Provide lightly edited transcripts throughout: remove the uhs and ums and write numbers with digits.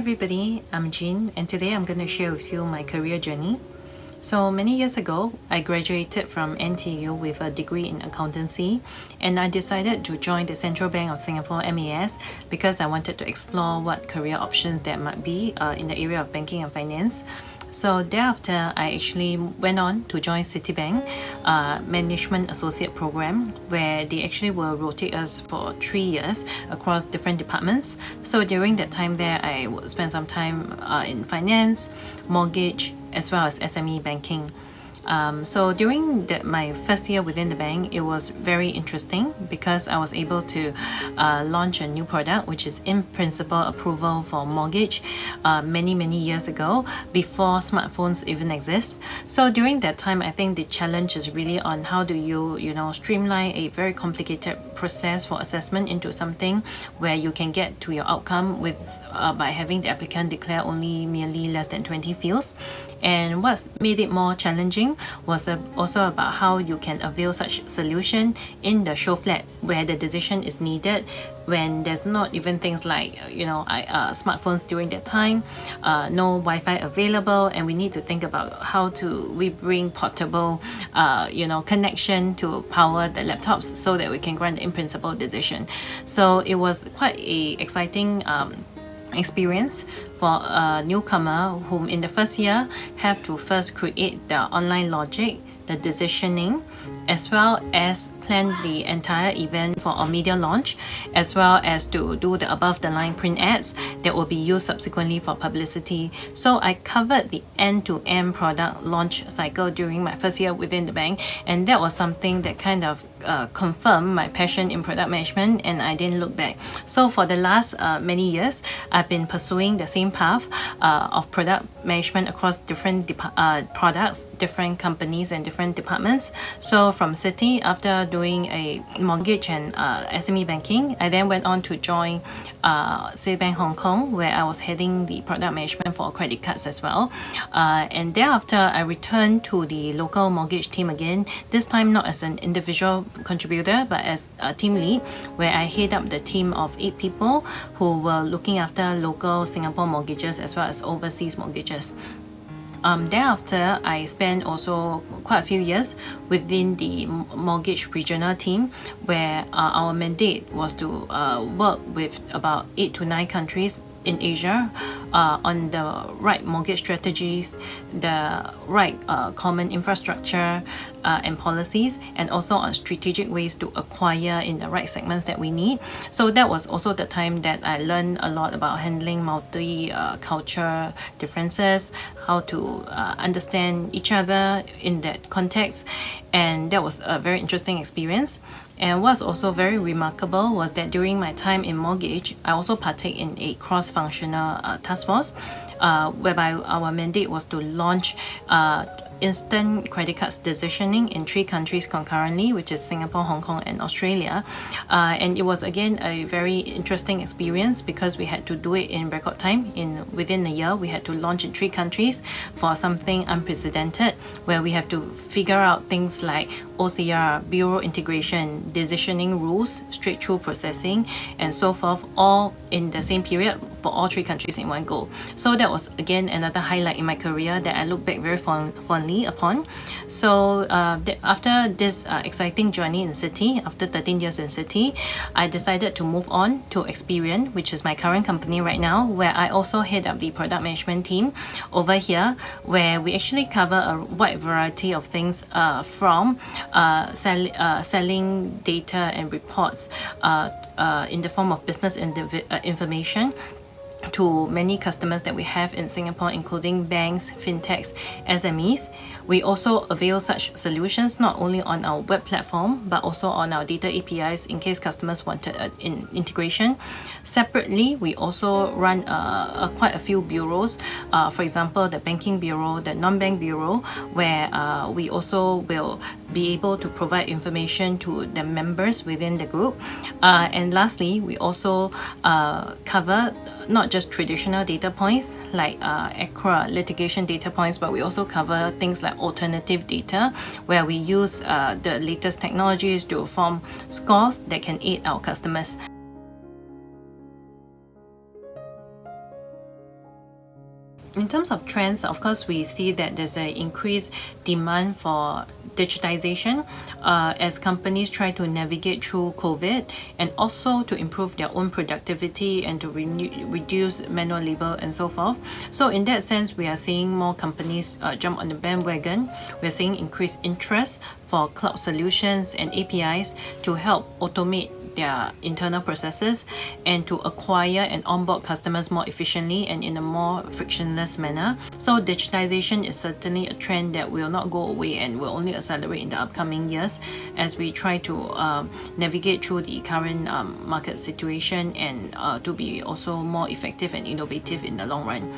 everybody, I'm Jene, and today I'm going to share with you my career journey. So many years ago, I graduated from NTU with a degree in accountancy, and I decided to join the Central Bank of Singapore MAS because I wanted to explore what career options there might be in the area of banking and finance. So thereafter, I actually went on to join Citibank Management Associate Program, where they actually will rotate us for 3 years across different departments. So during that time there, I would spend some time in finance, mortgage, as well as SME banking. So during my first year within the bank, it was very interesting because I was able to launch a new product, which is in principle approval for mortgage many years ago, before smartphones even exist. So during that time, I think the challenge is really on how do you streamline a very complicated process for assessment into something where you can get to your outcome with by having the applicant declare only merely less than 20 fields. And what's made it more challenging was also about how you can avail such solution in the show flat where the decision is needed when there's not even things like smartphones during that time, no Wi-Fi available, and we need to think about how we bring portable connection to power the laptops so that we can grant the in-principle decision. So it was quite a exciting experience for a newcomer whom in the first year have to first create the online logic, the decisioning, as well as plan the entire event for a media launch, as well as to do the above the line print ads that will be used subsequently for publicity. So I covered the end-to-end product launch cycle during my first year within the bank, and that was something that kind of confirmed my passion in product management, and I didn't look back. So for the last many years, I've been pursuing the same path of product management across different products, different companies and different departments. So from Citi, after doing a mortgage and SME banking, I then went on to join Citibank Hong Kong, where I was heading the product management for credit cards as well. And thereafter, I returned to the local mortgage team again, this time not as an individual contributor, but as a team lead, where I head up the team of 8 people who were looking after local Singapore mortgages as well as overseas mortgages. Thereafter, I spent also quite a few years within the mortgage regional team, where our mandate was to work with about 8 to 9 countries in Asia on the right mortgage strategies, the right common infrastructure and policies, and also on strategic ways to acquire in the right segments that we need. So that was also the time that I learned a lot about handling multi-culture differences, how to understand each other in that context, and that was a very interesting experience. And what's also very remarkable was that during my time in mortgage, I also partake in a cross-functional task force, whereby our mandate was to launch instant credit cards decisioning in 3 countries concurrently, which is Singapore, Hong Kong and Australia. And it was again a very interesting experience because we had to do it in record time. Within a year, we had to launch in 3 countries for something unprecedented, where we have to figure out things like OCR, bureau integration, decisioning rules, straight-through processing, and so forth, all in the same period for all 3 countries in one go. So that was again another highlight in my career that I look back very fondly upon. So after this exciting journey in Citi, after 13 years in Citi, I decided to move on to Experian, which is my current company right now, where I also head up the product management team over here, where we actually cover a wide variety of things from selling data and reports in the form of business information to many customers that we have in Singapore, including banks, fintechs, SMEs. We also avail such solutions not only on our web platform, but also on our data APIs in case customers wanted integration. Separately, we also run quite a few bureaus, for example, the banking bureau, the non-bank bureau, where we also will be able to provide information to the members within the group. And lastly, we also cover not just traditional data points like ACRA litigation data points, but we also cover things like alternative data, where we use the latest technologies to form scores that can aid our customers. In terms of trends, of course, we see that there's an increased demand for digitization as companies try to navigate through COVID and also to improve their own productivity and to reduce manual labor and so forth. So in that sense, we are seeing more companies jump on the bandwagon. We're seeing increased interest for cloud solutions and APIs to help automate their internal processes and to acquire and onboard customers more efficiently and in a more frictionless manner. So digitization is certainly a trend that will not go away and will only accelerate in the upcoming years as we try to navigate through the current market situation and to be also more effective and innovative in the long run.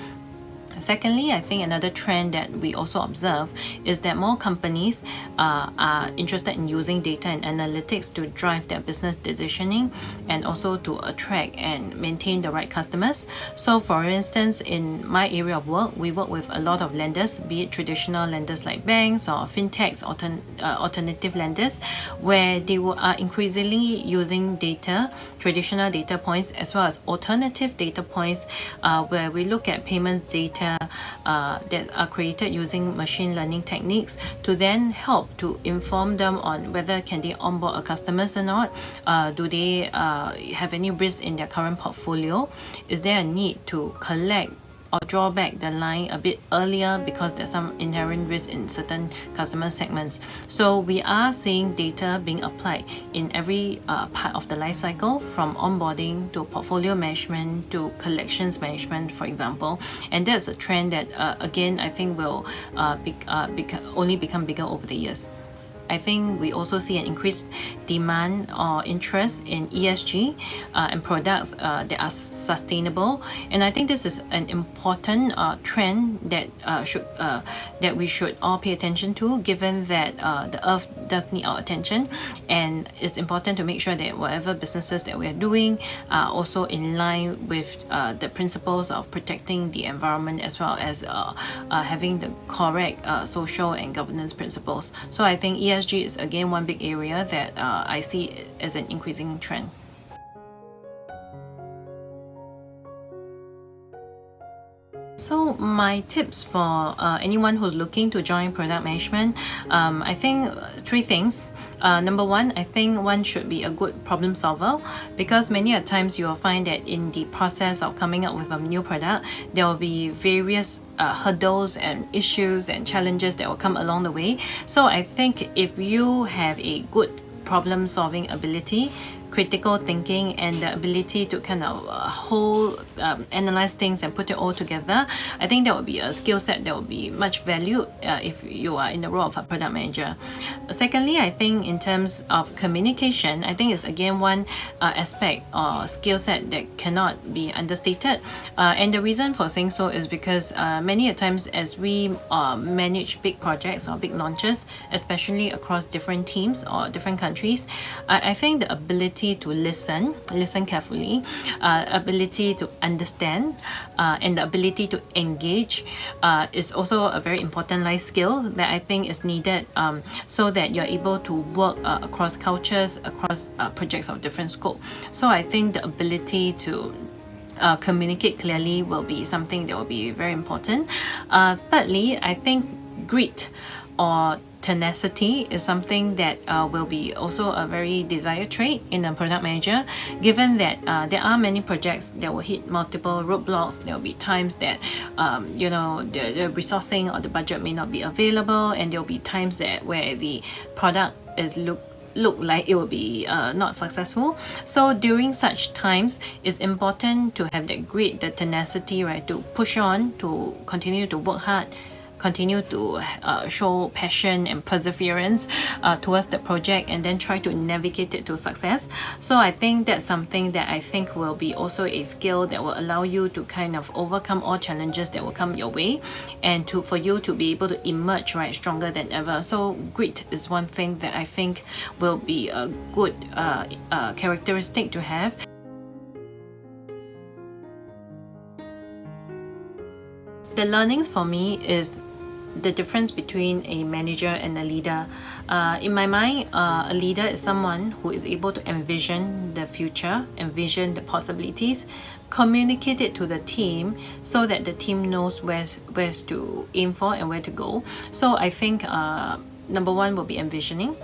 Secondly, I think another trend that we also observe is that more companies are interested in using data and analytics to drive their business decisioning and also to attract and maintain the right customers. So for instance, in my area of work, we work with a lot of lenders, be it traditional lenders like banks or fintechs, alternative lenders, where they are increasingly using data, traditional data points, as well as alternative data points, where we look at payments data that are created using machine learning techniques to then help to inform them on whether can they onboard a customers or not. Do they have any risk in their current portfolio? Is there a need to collect or draw back the line a bit earlier because there's some inherent risk in certain customer segments? So we are seeing data being applied in every part of the life cycle, from onboarding to portfolio management to collections management, for example. And that's a trend that again I think will only become bigger over the years. I think we also see an increased demand or interest in ESG and products that are sustainable. And I think this is an important trend that that we should all pay attention to, given that the earth does need our attention, and it's important to make sure that whatever businesses that we are doing are also in line with the principles of protecting the environment as well as having the correct social and governance principles. So I think ESG is again one big area that I see as an increasing trend. So my tips for anyone who's looking to join product management, I think three things. Number one, I think one should be a good problem solver, because many a times you will find that in the process of coming up with a new product, there will be various hurdles and issues and challenges that will come along the way. So I think if you have a good problem solving ability, critical thinking, and the ability to kind of analyze things and put it all together, I think that would be a skill set that would be much valued if you are in the role of a product manager. Secondly, I think in terms of communication, I think it's again one aspect or skill set that cannot be understated. And the reason for saying so is because many a times as we manage big projects or big launches, especially across different teams or different countries, I think the ability to listen carefully, ability to understand, and the ability to engage is also a very important life skill that I think is needed so that you're able to work across cultures, across projects of different scope. So I think the ability to communicate clearly will be something that will be very important. Thirdly, I think grit or tenacity is something that will be also a very desired trait in a product manager, given that there are many projects that will hit multiple roadblocks. There will be times that the resourcing or the budget may not be available, and there will be times that where the product is look like it will be not successful. So during such times, it's important to have that grit, the tenacity, right, to push on, to continue to work hard, continue to show passion and perseverance towards the project, and then try to navigate it to success. So I think that's something that I think will be also a skill that will allow you to kind of overcome all challenges that will come your way, and for you to be able to emerge right stronger than ever. So grit is one thing that I think will be a good characteristic to have. The learnings for me is the difference between a manager and a leader. In my mind, a leader is someone who is able to envision the future, envision the possibilities, communicate it to the team so that the team knows where to aim for and where to go. So I think number one will be envisioning.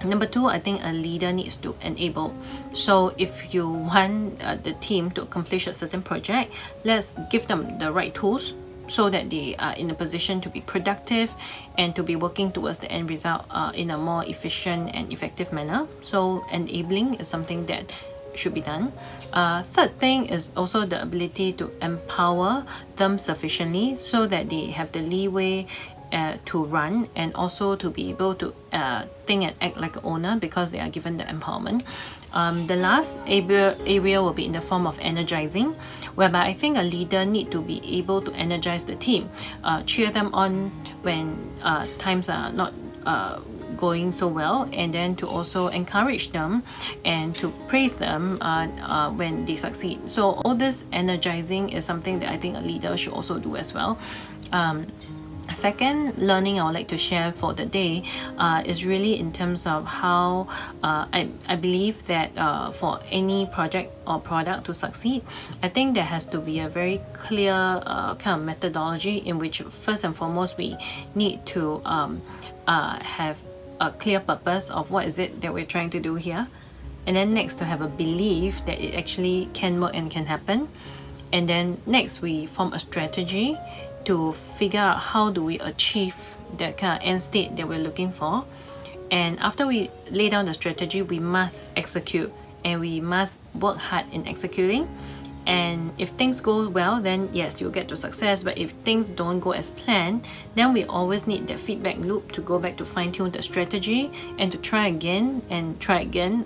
Number two, I think a leader needs to enable. So if you want the team to accomplish a certain project, let's give them the right tools so that they are in a position to be productive and to be working towards the end result in a more efficient and effective manner. So enabling is something that should be done. Third thing is also the ability to empower them sufficiently so that they have the leeway to run and also to be able to think and act like an owner because they are given the empowerment. The last area will be in the form of energizing, whereby I think a leader need to be able to energize the team, cheer them on when times are not going so well, and then to also encourage them and to praise them when they succeed. So all this energizing is something that I think a leader should also do as well. Second learning I would like to share for the day is really in terms of how I believe that for any project or product to succeed, I think there has to be a very clear kind of methodology in which first and foremost we need to have a clear purpose of what is it that we're trying to do here, and then next to have a belief that it actually can work and can happen, and then next we form a strategy to figure out how do we achieve that kind of end state that we're looking for. And after we lay down the strategy, we must execute and we must work hard in executing. And if things go well, then yes, you'll get to success. But if things don't go as planned, then we always need that feedback loop to go back to fine-tune the strategy and to try again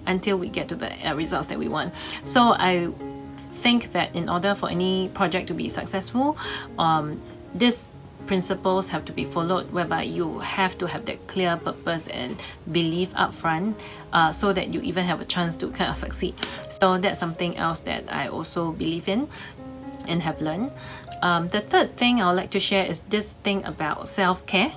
until we get to the results that we want. So I think that in order for any project to be successful, these principles have to be followed, whereby you have to have that clear purpose and belief up front so that you even have a chance to kind of succeed. So that's something else that I also believe in and have learned. The third thing I would like to share is this thing about self-care.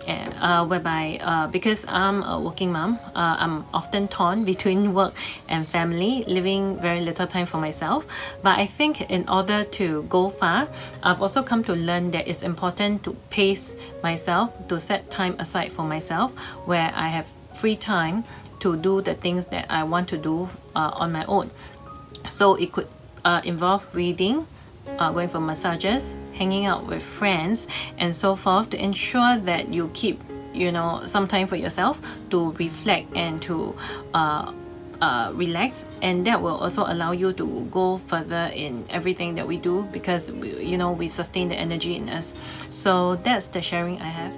Whereby because I'm a working mom, I'm often torn between work and family, leaving very little time for myself. But I think in order to go far, I've also come to learn that it's important to pace myself, to set time aside for myself where I have free time to do the things that I want to do on my own. So it could involve reading, going for massages, hanging out with friends and so forth, to ensure that you keep some time for yourself to reflect and to relax, and that will also allow you to go further in everything that we do because we sustain the energy in us. So that's the sharing I have.